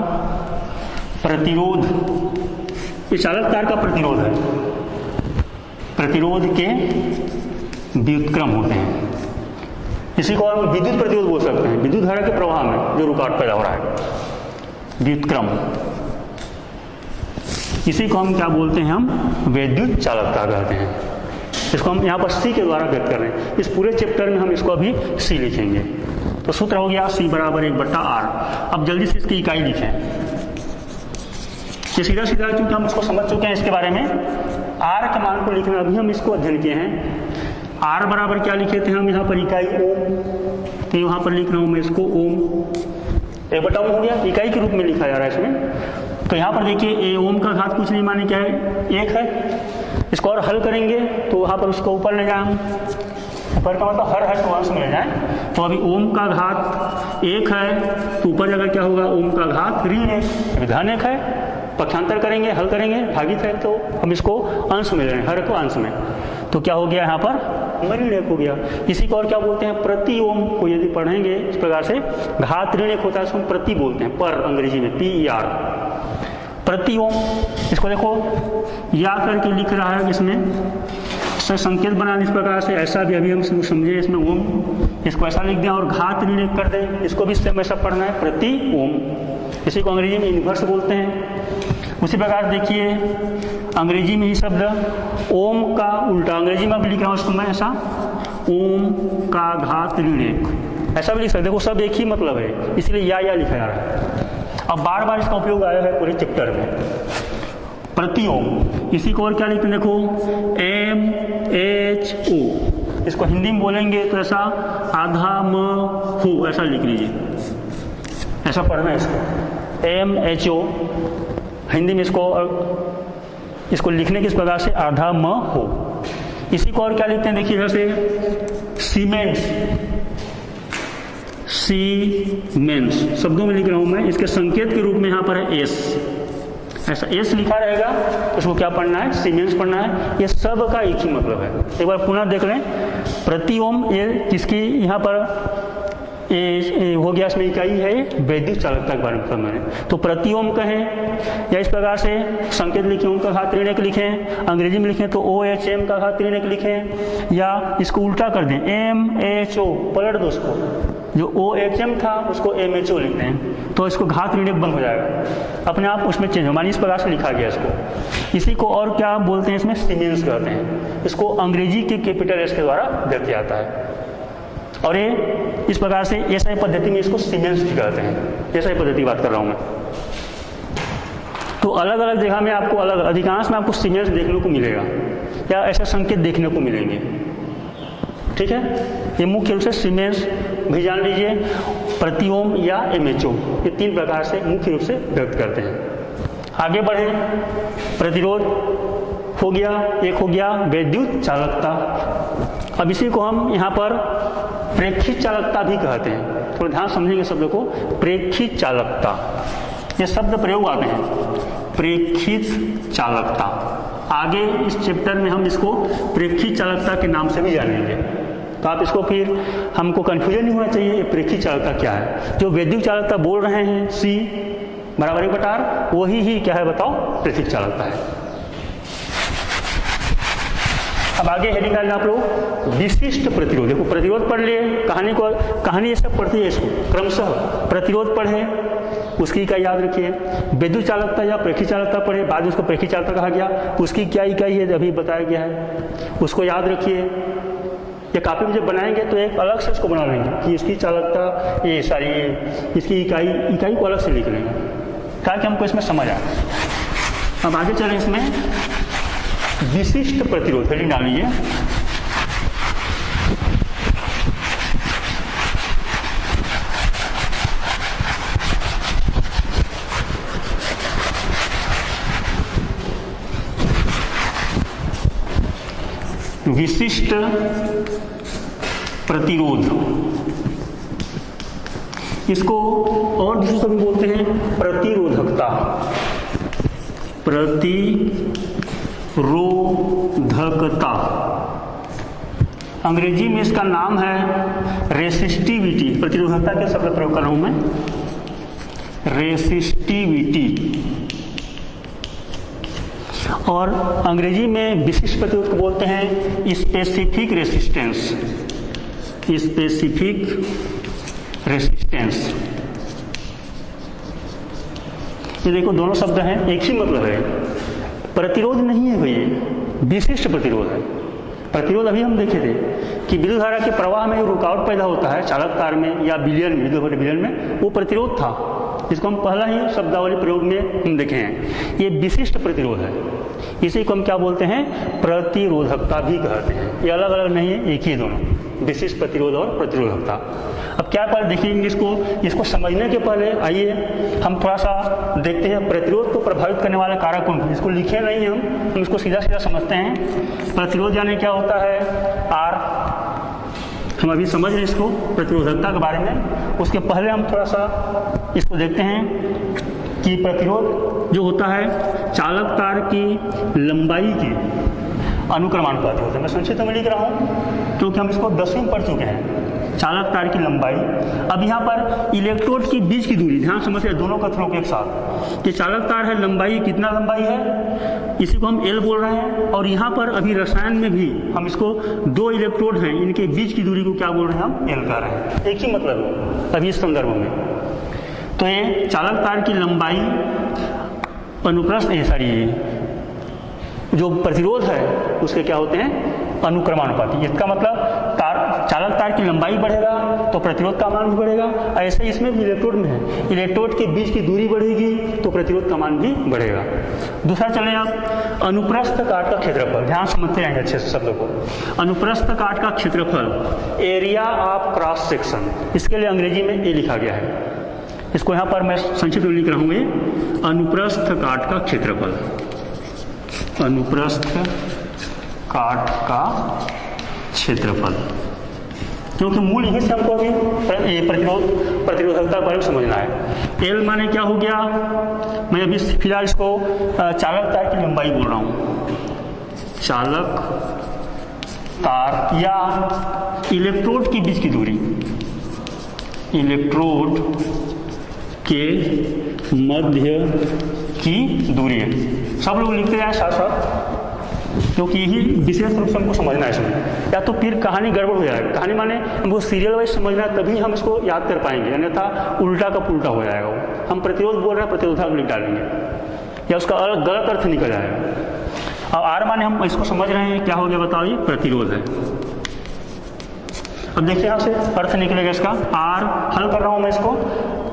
प्रतिरोध, ये चालक तार का प्रतिरोध है, प्रतिरोध के व्युत्क्रम होते हैं। इसी को हम विद्युत प्रतिरोध बोल सकते हैं, विद्युत धारा के प्रवाह में जो रुकावट पैदा हो रहा है, व्युत्क्रम, इसी को हम क्या बोलते हैं, हम वैद्युत चालकता कहते हैं। इसको हम यहाँ पर C के द्वारा व्यक्त कर रहे हैं। इस पूरे चैप्टर में हम इसको अभी C लिखेंगे। तो सूत्र हो गया C बराबर 1/R। अब जल्दी से इसकी इकाई लिखें। ये सीधा सीधा क्योंकि हम इसको समझ चुके हैं इसके बारे में, R के मान को लिखना अभी हम इसको अध्ययन किए हैं। R बराबर क्या लिखे थे हम यहाँ पर, इकाई ओम, तो यहाँ पर लिख रहा हूँ मैं इसको ओम, 1/ओम हो गया, इकाई के रूप में लिखा जा रहा है इसमें। तो यहाँ पर देखिए ए ओम का घात कुछ नहीं माने क्या है, 1 है। इसको और हल करेंगे तो वहाँ पर उसको ऊपर ले जाए, ऊपर का मतलब हर तो अंश में ले जाए। तो अभी ओम का घात 1 है, तो ऊपर जगह क्या होगा, ओम का घात ऋण 1, अभी धन 1 है, पक्षांतर करेंगे, हल करेंगे, भागित है, तो हम इसको अंश में ले रहे हैं, हर को अंश में। तो क्या हो गया यहाँ पर, ऋण 1 हो गया। इसी को और क्या बोलते हैं, प्रति ओम को यदि पढ़ेंगे इस प्रकार से, घात ऋण 1 होता है, इसको हम प्रति बोलते हैं, पर अंग्रेजी में PER, प्रति ओम। इसको देखो या करके लिख रहा है, इसमें संकेत बनाने इस प्रकार से, ऐसा भी अभी हम समझे इसमें ओम, इसको ऐसा लिख दें और घात ऋण 1 कर दें, इसको भी सेम ऐसा पढ़ना है, प्रति ओम। इसी को अंग्रेजी में इनवर्स बोलते हैं। उसी प्रकार देखिए अंग्रेजी में ही शब्द ओम का उल्टा, अंग्रेजी में भी लिख रहा हूँ इसको मैं ऐसा, ओम का घात ऋण 1, ऐसा भी लिख सकते, देखो सब एक ही मतलब है, इसलिए या लिखा जा रहा है। अब बार बार इसका उपयोग आया है पूरे चैप्टर में, प्रति ओम। इसी को और क्या लिखते हैं, देखो MHO, इसको हिंदी में बोलेंगे तो ऐसा आधा म हो, ऐसा लिख लीजिए, ऐसा पढ़ना है इसको, MHO हिंदी में इसको लिखने की इस प्रकार से आधा म हो। इसी को और क्या लिखते हैं, देखिए इधर से सीमेंट्स, सीमेंस शब्दों में लिख रहा हूं मैं, इसके संकेत के रूप में यहां पर है S, ऐसा S लिखा रहेगा, तो इसको क्या पढ़ना है, सीमेंस पढ़ना है। ये सब का एक ही मतलब है। एक बार पुनः देख लें, प्रति ओम, ये जिसकी यहाँ पर ये हो गया, इसमें इकाई है वैद्युत चालकता के बारे में समझना। तो प्रति ओम कहें या इस प्रकार से संकेत लिखें, ओम का घात ऋण 1 लिखें, अंग्रेजी में लिखें तो OHM का घात ऋण 1 लिखें, या इसको उल्टा कर दें MHO, पलट दो उसको, जो OHM था उसको MHO लिखते हैं, तो इसको घात ऋण 1 बंद हो जाएगा, अपने आप उसमें चेंज हो, मानी इस प्रकार से लिखा गया इसको। इसी को और क्या बोलते हैं, इसमें सीमेंस कहते हैं। इसको अंग्रेजी के कैपिटल S के द्वारा व्यक्त किया जाता है, और ये इस प्रकार से ऐसा पद्धति में इसको सीमेंस भी कहते हैं। ऐसा ही पद्धति की बात कर रहा हूं मैं। तो अलग अलग जगह में आपको अलग, अधिकांश में आपको सीमेंस देखने को मिलेगा या ऐसे संकेत देखने को मिलेंगे, ठीक है। ये मुख्य रूप से सीमेंस भी जान लीजिए, प्रति ओम या MHO, ये 3 प्रकार से मुख्य रूप से व्यक्त करते हैं। आगे बढ़े, प्रतिरोध हो गया, एक हो गया वैद्युत चालकता। अब इसी को हम यहाँ पर प्रेक्षित चालकता भी कहते हैं। थोड़ा ध्यान समझेंगे शब्द को, प्रेक्षित चालकता, ये शब्द प्रयोग आते हैं, प्रेक्षित चालकता। आगे इस चैप्टर में हम इसको प्रेक्षित चालकता के नाम से भी जानेंगे, तो आप इसको फिर हमको कन्फ्यूजन नहीं होना चाहिए ये प्रेक्षित चालकता क्या है। जो वैद्युत चालकता बोल रहे हैं C बराबर 1/R, वही ही क्या है बताओ, प्रेक्षित चालकता है। अब आगे हेडिंग डालना आप लोग, विशिष्ट प्रतिरोध। देखो प्रतिरोध पढ़ लिए, कहानी ये सब पढ़ती है, इसको क्रमशः प्रतिरोध पढ़े, उसकी इकाई याद रखिए। विद्युत चालकता या प्रेक्षित चालकता पढ़े, बाद में उसको प्रेक्षित चालकता कहा गया, उसकी क्या इकाई है अभी बताया गया है, उसको याद रखिए। या कापी में जब बनाएंगे तो एक अलग से इसको बना लेंगे कि इसकी चालकता ये सारी इसकी इकाई को अलग से लिख लेंगे ताकि हमको इसमें समझ आए। अब आगे चलें, इसमें विशिष्ट प्रतिरोध हेडिंग डाल लीजिए। विशिष्ट प्रतिरोध, इसको और दूसरे शब्द में बोलते हैं प्रतिरोधकता, प्रतिरोधकता। अंग्रेजी में इसका नाम है रेसिस्टिविटी। प्रतिरोधकता के शब्द प्रयोग कर रहा हूं मैं, रेसिस्टिविटी। और अंग्रेजी में विशिष्ट प्रतिरोध को बोलते हैं स्पेसिफिक रेसिस्टेंस, स्पेसिफिक रेसिस्टेंस। ये देखो दोनों शब्द हैं, एक ही मतलब है, प्रतिरोध नहीं है भैया, विशिष्ट प्रतिरोध है। प्रतिरोध अभी हम देखे थे कि विद्युत धारा के प्रवाह में रुकावट पैदा होता है चालक तार में या विलयन में, विद्युत विलयन में, वो प्रतिरोध था, जिसको हम पहला ही शब्दावली प्रयोग में हम देखे हैं। ये विशिष्ट प्रतिरोध है, इसी को हम क्या बोलते हैं, प्रतिरोधकता भी कहते हैं। ये अलग अलग नहीं है, एक ही दोनों, विशिष्ट प्रतिरोध और प्रतिरोधकता। अब क्या पर देखेंगे इसको समझने के पहले आइए हम थोड़ा सा देखते हैं प्रतिरोध को प्रभावित करने वाले कारक कौन कौन। इसको लिखे नहीं हम इसको सीधा सीधा समझते हैं। प्रतिरोध यानी क्या होता है, R। हम अभी समझ रहे हैं इसको प्रतिरोधकता के बारे में। उसके पहले हम थोड़ा सा इसको देखते हैं कि प्रतिरोध जो होता है चालक तार की लंबाई के अनुक्रमानुपाती होता है। मैं संक्षिप्त में लिख रहा हूँ क्योंकि हम इसको 10वीं में पढ़ चुके हैं। चालक तार की लंबाई, अब यहाँ पर इलेक्ट्रोड के बीच की दूरी, ध्यान समझिए दोनों कथनों के एक साथ। ये चालक तार है, लंबाई कितना लंबाई है, इसी को हम L बोल रहे हैं। और यहाँ पर अभी रसायन में भी हम इसको 2 इलेक्ट्रोड हैं, इनके बीच की दूरी को क्या बोल रहे हैं, हम L कह रहे हैं। एक ही मतलब है अभी इस संदर्भ में। तो ये चालक तार की लंबाई अनुप्रस्थ, जो प्रतिरोध है उसके क्या होते हैं, अनुक्रमानुपाती। इसका मतलब चालक तार की लंबाई बढ़ेगा तो प्रतिरोध का मान भी बढ़ेगा। ऐसे इसमें भी इलेक्ट्रोड में है, इलेक्ट्रोड के बीच की दूरी बढ़ेगी तो प्रतिरोध का मान भी बढ़ेगा। दूसरा चलें आप, अनुप्रस्थ काट का क्षेत्रफल, ध्यान समझते रहेंगे अच्छे से शब्दों को। अनुप्रस्थ काट का क्षेत्रफल, एरिया ऑफ क्रॉस सेक्शन, इसके लिए अंग्रेजी में ए लिखा गया है। इसको यहाँ पर मैं संक्षिप्त में लिख रहा हूँ, ये अनुप्रस्थ काट का क्षेत्रफल, अनुप्रस्थ काट का क्षेत्रफल, क्योंकि मूल यही से हमको अभी प्रतिरोधकता के बारे में समझना है। L माने क्या हो गया, मैं अभी फिलहाल इसको चालक तार की लंबाई बोल रहा हूँ, चालक तार या इलेक्ट्रोड के बीच की दूरी, इलेक्ट्रोड के मध्य की दूरी है। सब लोग लिखते जाए साथ साथ, क्योंकि यही विशेष रूप से हमको समझना है इसमें, या तो फिर कहानी गड़बड़ हो जाएगा। कहानी माने हमको सीरियल वाइज समझना है, तभी हम इसको याद कर पाएंगे, अन्यथा उल्टा का पुल्टा हो जाएगा। वो हम प्रतिरोध बोल रहे हैं, प्रतिरोधक लिख डालेंगे या उसका गलत अर्थ निकल जाएगा। अब R माने हम इसको समझ रहे हैं क्या हो गया बताओ, ये प्रतिरोध है। अब देखिए यहाँ से अर्थ निकलेगा इसका, R हल कर रहा हूँ मैं इसको,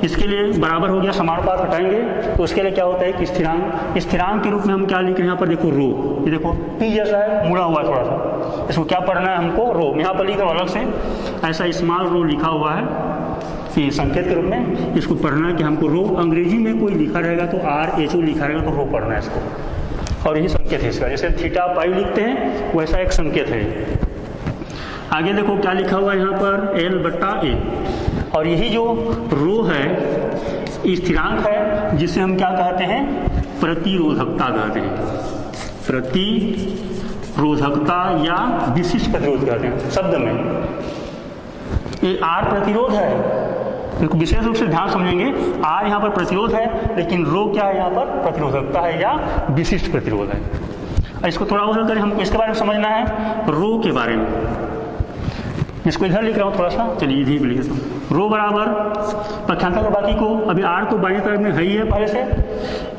इसके लिए बराबर हो गया, समानुपात हटाएंगे तो उसके लिए क्या होता है कि स्थिरांक, स्थिरांक के रूप में हम क्या लिख रहे हैं यहाँ पर, देखो रो, ये देखो P जैसा है, मुड़ा हुआ है थोड़ा सा, इसको क्या पढ़ना है हमको, रो। यहाँ पर लिख रहा हूँ अलग से, ऐसा स्मॉल रो लिखा हुआ है ये संकेत के रूप में, इसको पढ़ना है कि हमको रो। अंग्रेजी में कोई लिखा रहेगा तो RHO लिखा रहेगा तो रो पढ़ना है इसको। और यही संकेत है इसका, जैसे थीटा पाई लिखते हैं वैसा एक संकेत है। आगे देखो क्या लिखा हुआ है यहाँ पर, एल बट्टा ए, और यही जो रो है स्थिरांक है जिसे हम क्या कहते हैं, प्रतिरोधकता कहते हैं, प्रतिरोधकता या विशिष्ट प्रतिरोध कहते हैं शब्द में। ये आर प्रतिरोध है, विशेष रूप से ध्यान समझेंगे, आर यहाँ पर प्रतिरोध है, लेकिन रो क्या है यहाँ पर, प्रतिरोधकता है या विशिष्ट प्रतिरोध है। इसको थोड़ा और करें, हमको इसके बारे में समझना है, रो के बारे में। इसको इधर लिख रहा हूँ थोड़ा सा, चलिए इधर लिख देता हूँ। रो बराबर पक्षांतर का बाकी को, अभी आर तो बाईं तरफ में है ही है पहले से,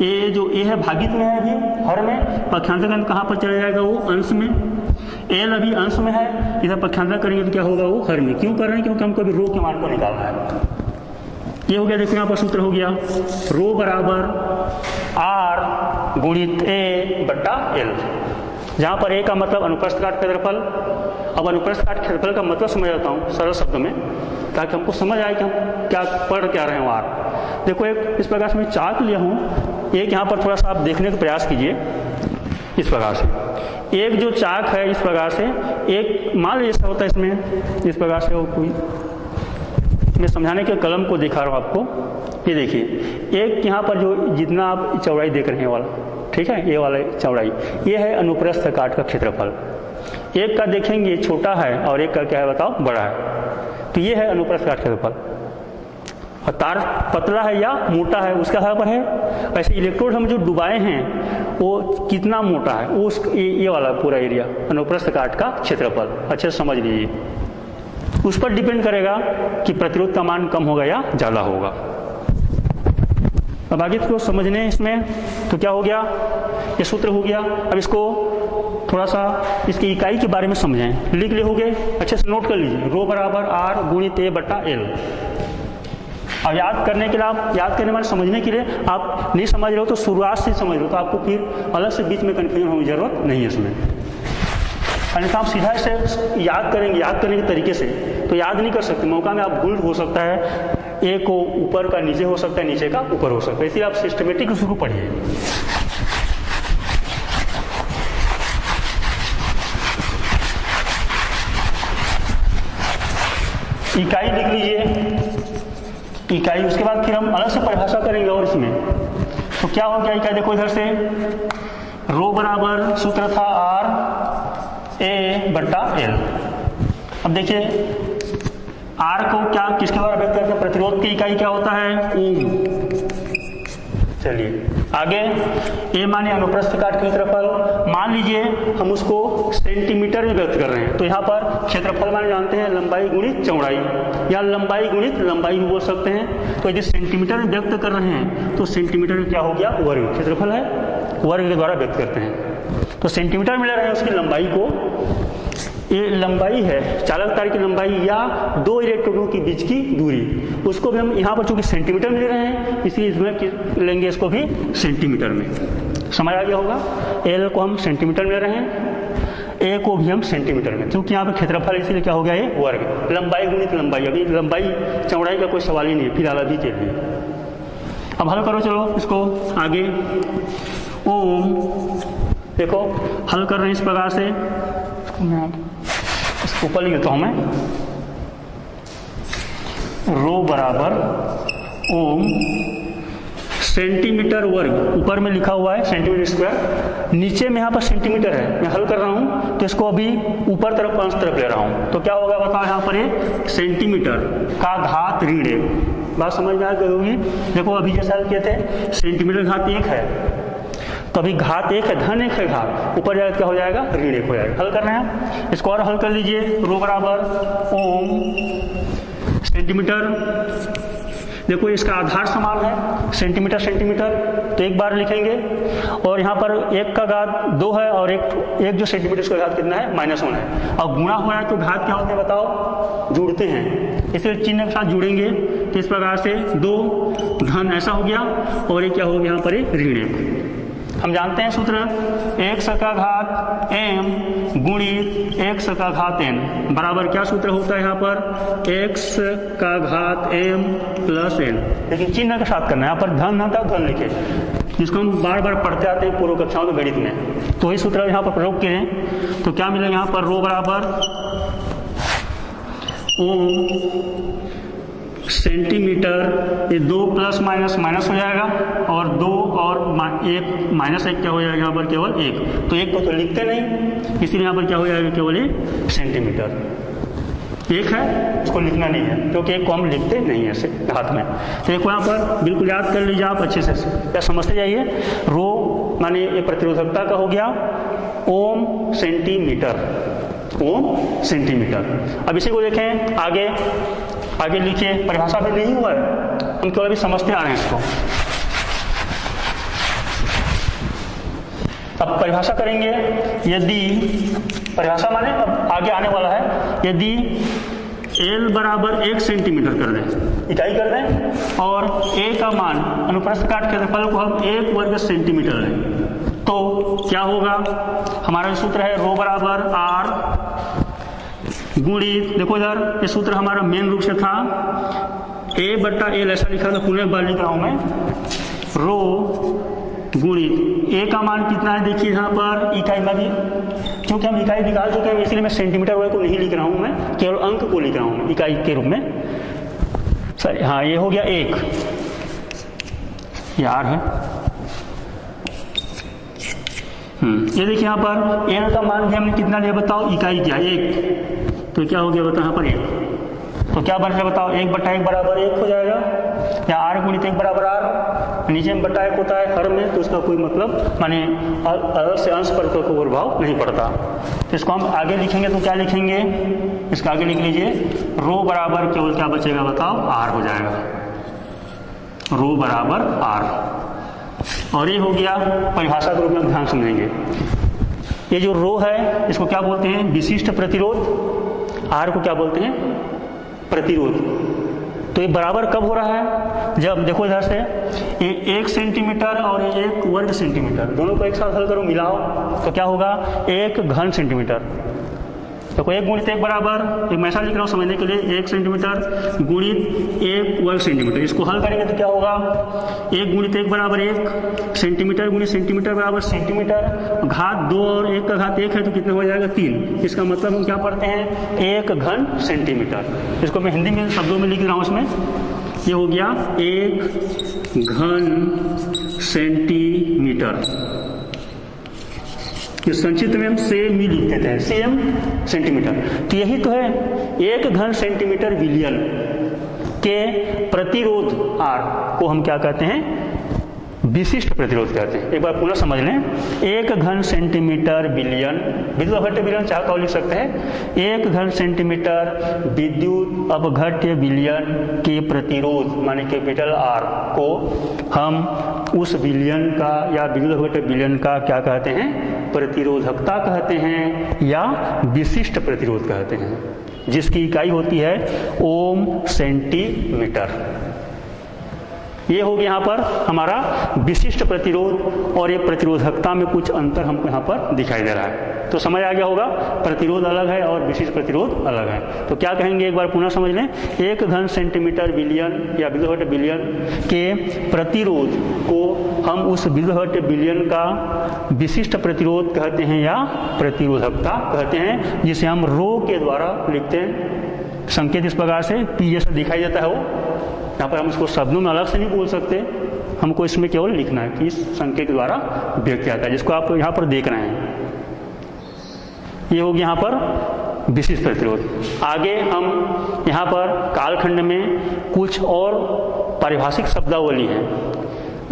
ए जो ए है भागित में है अभी हर में, पक्षांतर का कहाँ पर चला जाएगा, वो अंश में। एल अभी अंश में है, इधर पक्षांतर करेंगे तो क्या होगा, वो हर में। क्यों कर रहे हैं, क्योंकि हमको अभी रो के मान को निकालना है। ये हो गया, देखो यहाँ पर सूत्र हो गया, रो बराबर आर गुणित ए बट्टा एल, जहाँ पर ए का मतलब अनुप्रस्थ काट क्षेत्रफल। अब अनुप्रस्थ काट क्षेत्रफल का मतलब समझ जाता हूँ सरल शब्द में, ताकि हमको समझ आए कि हम क्या पढ़ क्या रहे हैं आर। देखो एक इस प्रकार से मैं चार्ट लिया हूँ, एक यहाँ पर थोड़ा सा आप देखने का प्रयास कीजिए इस प्रकार से। एक जो चाक है इस प्रकार से, एक मान लीजिए ऐसा होता है इसमें इस प्रकार से, वो कोई मैं समझाने के कलम को दिखा रहा हूँ आपको। ये देखिए, एक यहाँ पर जो जितना आप चौड़ाई देख रहे हैं वाला, ठीक है, ये वाला चौड़ाई, ये है अनुप्रस्थ काट का क्षेत्रफल। एक का देखेंगे छोटा है और एक का क्या है बताओ, बड़ा है, तो ये है अनुप्रस्थ काट क्षेत्रफल। और तार पतला है या मोटा है उसका आधार पर है। ऐसे इलेक्ट्रोड हम जो डुबाए हैं वो कितना मोटा है, वो ये वाला पूरा एरिया अनुप्रस्थ काट का क्षेत्रफल, अच्छे से समझ लीजिए। उस पर डिपेंड करेगा कि प्रतिरोध का मान कम होगा या ज़्यादा होगा। अब आगे इसको समझने इसमें तो क्या हो गया, ये सूत्र हो गया। अब इसको थोड़ा सा इसकी इकाई के बारे में समझें, लिख ले हो गए, अच्छे से नोट कर लीजिए, रो बराबर आर गुणित ए बट्टा एल। अब याद करने के लिए, आप याद करने वाले समझने के लिए, आप नहीं समझ रहे हो तो शुरुआत से समझ लो, तो आपको फिर अलग से बीच में कन्फ्यूजन होने की जरूरत नहीं है इसमें। अन्यथा आप सीधा इसे याद करेंगे, याद करने के तरीके से तो याद नहीं कर सकते, मौका में आप भूल हो सकता है, ए को ऊपर का नीचे हो सकता है, नीचे का ऊपर हो सकता है, इसलिए आप सिस्टमेटिक उसको पढ़िए। इकाई लिख लीजिए, इकाई, उसके बाद फिर हम अलग से परिभाषा करेंगे। और इसमें तो क्या हो गया इकाई, देखो इधर से रो बराबर सूत्र था आर ए बट्टा एल। अब देखिए आर को क्या किसके द्वारा व्यक्त करते हैं, प्रतिरोध की इकाई क्या होता है, ओम। चलिए आगे, ए माने अनुप्रस्थ काट क्षेत्रफल, मान लीजिए हम उसको सेंटीमीटर में व्यक्त कर रहे हैं, तो यहाँ पर क्षेत्रफल माने जानते हैं लंबाई गुणित चौड़ाई, या लंबाई गुणित लंबाई भी बोल सकते हैं। तो यदि सेंटीमीटर में व्यक्त कर रहे हैं तो सेंटीमीटर में क्या हो गया, वर्ग, क्षेत्रफल है, वर्ग के द्वारा व्यक्त करते हैं। तो सेंटीमीटर में ले रहे हैं उसकी लंबाई को, ये लंबाई है चालक तार की लंबाई या दो इलेक्ट्रोडों के बीच की दूरी, उसको भी हम यहाँ पर चूंकि सेंटीमीटर में ले रहे हैं इसलिए इसमें लेंगे इसको भी सेंटीमीटर में। समझ आ गया होगा, एल को हम सेंटीमीटर में ले रहे हैं, ए को भी हम सेंटीमीटर में, क्योंकि यहाँ पे क्षेत्रफल इसलिए क्या हो गया, ये वर्ग, लंबाई गुणित लंबाई। अभी लंबाई चौड़ाई का कोई सवाल ही नहीं फिलहाल अभी के लिए। अब हल करो, चलो इसको आगे। ओम, देखो हल कर रहे हैं इस प्रकार से, इसको ऊपर लिख देता हूं मैं, रो बराबर ओम सेंटीमीटर वर्ग, ऊपर में लिखा हुआ है सेंटीमीटर स्क्वायर, नीचे में यहाँ पर सेंटीमीटर है। मैं हल कर रहा हूँ तो इसको अभी ऊपर तरफ अंश तरफ ले रहा हूँ, तो क्या होगा बताओ, यहाँ पर ये सेंटीमीटर का घात ऋण 1। बात समझ में आ गई होगी। देखो अभी जैसा हल किए थे, सेंटीमीटर घात 1 है, तो अभी घात 1 है, धन 1 है घात, ऊपर जाएगा क्या हो जाएगा, ऋण 1 हो जाएगा। हल करना है इसको, और हल कर लीजिए, रो बराबर ओम सेंटीमीटर, देखो इसका आधार समान है सेंटीमीटर सेंटीमीटर, तो एक बार लिखेंगे, और यहाँ पर 1 का घात 2 है और एक जो सेंटीमीटर का घात कितना है, -1 है, और गुणा हो रहा है तो घात क्या होते हैं बताओ, जुड़ते हैं, इसलिए चिन्ह के साथ जुड़ेंगे, तो इस प्रकार से 2 धन ऐसा हो गया, और ये क्या हो गया यहाँ पर ऋण 1। हम जानते हैं सूत्र, x का घात m गुणित x का घात n बराबर क्या सूत्र होता है यहाँ पर, x का घात m प्लस n, लेकिन चिन्ह के साथ करना है, यहाँ पर धन था धन लिखे, जिसको हम बार बार पढ़ते आते हैं पूर्व कक्षाओं में गणित में। तो वही सूत्र यहाँ पर प्रयोग करें तो क्या मिलेगा यहाँ पर, रो बराबर ओम सेंटीमीटर, ये 2 प्लस माइनस माइनस हो जाएगा और 2 और 1 माइनस 1 क्या हो जाएगा यहाँ पर, केवल 1। तो 1 को तो लिखते नहीं, इसीलिए यहाँ पर क्या हो जाएगा, केवल 1 सेंटीमीटर। 1 है, उसको लिखना नहीं है क्योंकि 1 को हम लिखते नहीं है ऐसे हाथ में। तो 1 को यहाँ पर बिल्कुल याद कर लीजिए आप अच्छे से, क्या समझते जाइए। रो माने ये प्रतिरोधकता का हो गया, ओम सेंटीमीटर, ओम सेंटीमीटर। अब इसी को देखें आगे, आगे लिखिए, परिभाषा भी नहीं हुआ है, हम केवल अभी समझते आ रहे हैं इसको। अब परिभाषा करेंगे, यदि परिभाषा माने अब आगे आने वाला है, यदि L बराबर 1 सेंटीमीटर कर दें, इकाई कर दें, और A का मान अनुप्रस्थ काट क्षेत्रफल को हम 1 वर्ग सेंटीमीटर लें, तो क्या होगा, हमारा सूत्र है रो बराबर R गुणित, देखो इधर ये सूत्र हमारा मेन रूप से था A बट्टा L, ऐसा लिखा था, पुनः एक बार लिख रहा हूं मैं, रो गुणित A का मान कितना है, देखिए यहाँ पर इकाई में भी, क्योंकि हम इकाई निकाल चुके हैं इसलिए मैं सेंटीमीटर वर्ग को नहीं लिख रहा हूं, मैं केवल अंक को लिख रहा हूं इकाई के रूप में। सर हाँ, ये हो गया 1, ये R है। ये देखिए यहाँ पर N का मान भी हमने कितना लिया बताओ, इकाई क्या, 1, तो क्या हो गया बताओ यहाँ पर 1, तो क्या बन गया बताओ, 1 बट्टा 1 बराबर 1 हो जाएगा, या R गुणित 1 बराबर R, नीचे में बट्टा 1 होता है हर में, तो उसका कोई मतलब माने अलग से अंश पर कोई प्रभाव नहीं पड़ता। तो इसको हम आगे लिखेंगे तो क्या लिखेंगे, इसका आगे लिख लीजिए, रो बराबर केवल क्या बचेगा बताओ, R हो जाएगा, रो बराबर R। और ये हो गया परिभाषा के रूप में, ध्यान समझेंगे। ये जो रो है इसको क्या बोलते हैं, विशिष्ट प्रतिरोध, आर को क्या बोलते हैं, प्रतिरोध। तो ये बराबर कब हो रहा है, जब देखो इधर से ये 1 सेंटीमीटर और ये 1 वर्ग सेंटीमीटर, दोनों को एक साथ हल करो, मिलाओ, तो क्या होगा, 1 घन सेंटीमीटर। देखो 1 गुणित 1 बराबर, एक मैं ऐसा लिख रहा हूँ समझने के लिए, 1 सेंटीमीटर गुणित 1 वर्ग सेंटीमीटर, इसको हल करेंगे तो क्या होगा, 1 गुणित 1 बराबर 1 सेंटीमीटर गुणित सेंटीमीटर बराबर सेंटीमीटर, घात 2 और 1 का घात 1 है तो कितना हो जाएगा 3। इसका मतलब हम क्या पढ़ते हैं, 1 घन सेंटीमीटर। इसको मैं हिंदी में शब्दों में लिख रहा हूँ, उसमें ये हो गया 1 घन सेंटीमीटर। संक्षिप्त में हम सेमी लिखते थे, सेम सेंटीमीटर। तो यही तो है 1 घन सेंटीमीटर विलियन के प्रतिरोध R को हम क्या कहते हैं, विशिष्ट प्रतिरोध कहते हैं। एक बार पुनः समझ लें, 1 घन सेंटीमीटर विलियन, विद्युत अपघट्य विलियन चाहे तो लिख सकते हैं, 1 घन सेंटीमीटर विद्युत अपघट्य विलियन के प्रतिरोध माने कैपिटल R को हम उस विलियन का या विद्युत अपघट्य विलियन का क्या कहते हैं, प्रतिरोधकता कहते हैं या विशिष्ट प्रतिरोध कहते हैं, जिसकी इकाई होती है ओम सेंटीमीटर। ये हो गया यहाँ पर हमारा विशिष्ट प्रतिरोध, और ये प्रतिरोधकता में कुछ अंतर हमको यहाँ पर दिखाई दे रहा है। तो समझ आ गया होगा, प्रतिरोध अलग है और विशिष्ट प्रतिरोध अलग है। तो क्या कहेंगे, एक बार पुनः समझ लें, 1 घन सेंटीमीटर विलियन या विद्युत अपघट्य विलियन के प्रतिरोध को हम उस विद्युत अपघट्य विलियन का विशिष्ट प्रतिरोध कहते हैं या प्रतिरोधकता कहते हैं, जिसे हम रो के द्वारा लिखते हैं। संकेत इस प्रकार से P जैसा दिखाई देता है, वो यहाँ पर हम इसको शब्दों में अलग से नहीं बोल सकते, हमको इसमें केवल लिखना है कि इस संकेत के द्वारा व्यक्त किया जाता है, जिसको आप यहाँ पर देख रहे हैं। ये होगी यहाँ पर विशिष्ट प्रतिरोध। आगे हम यहाँ पर कालखंड में कुछ और पारिभाषिक शब्दावली है,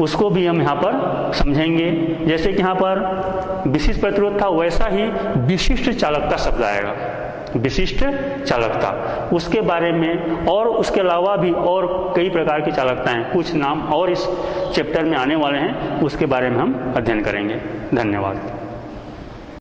उसको भी हम यहाँ पर समझेंगे। जैसे कि यहाँ पर विशिष्ट प्रतिरोध था, वैसा ही विशिष्ट चालकता शब्द आएगा, विशिष्ट चालकता, उसके बारे में और उसके अलावा भी और कई प्रकार की चालकताएं, कुछ नाम और इस चैप्टर में आने वाले हैं, उसके बारे में हम अध्ययन करेंगे। धन्यवाद।